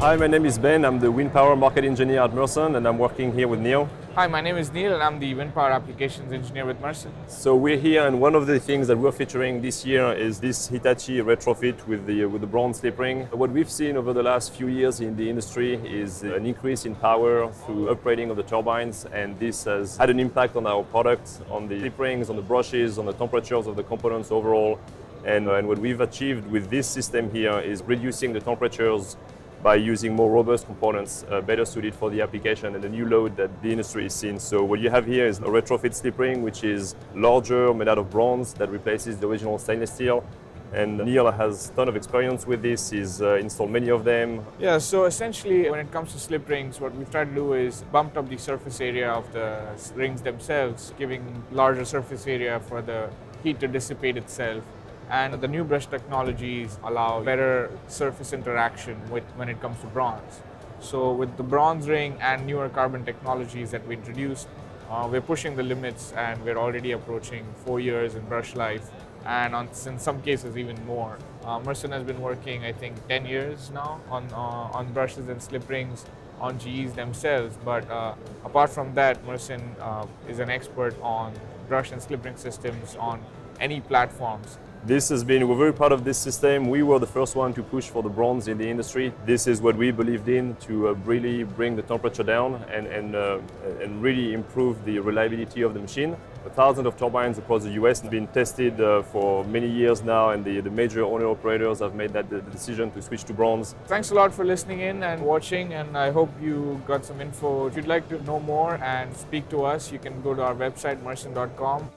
Hi, my name is Ben. I'm the Windpower market engineer at Mersen, and I'm working here with Neel. Hi, my name is Neel, and I'm the Windpower applications engineer with Mersen. So we're here, and one of the things that we're featuring this year is this Hitachi retrofit with the bronze slip ring. What we've seen over the last few years in the industry is an increase in power through upgrading of the turbines, and this has had an impact on our product, on the slip rings, on the brushes, on the temperatures of the components overall. And what we've achieved with this system here is reducing the temperatures by using more robust components, better suited for the application and the new load that the industry is seeing. So what you have here is a retrofit slip ring, which is larger, made out of bronze, that replaces the original stainless steel. And Neel has a ton of experience with this. He's installed many of them. Yeah, so essentially when it comes to slip rings, what we've tried to do is bump up the surface area of the rings themselves, giving larger surface area for the heat to dissipate itself. And the new brush technologies allow better surface interaction when it comes to bronze. So with the bronze ring and newer carbon technologies that we introduced, we're pushing the limits, and we're already approaching 4 years in brush life, and in some cases even more. Mersen has been working, I think, 10 years now on brushes and slip rings on GEs themselves. But apart from that, Mersen is an expert on brush and slip ring systems on any platforms. We're very proud of this system. We were the first one to push for the bronze in the industry. This is what we believed in to really bring the temperature down and really improve the reliability of the machine. Thousands of turbines across the US have been tested for many years now, and the major owner-operators have made the decision to switch to bronze. Thanks a lot for listening in and watching, and I hope you got some info. If you'd like to know more and speak to us, you can go to our website, mersen.com.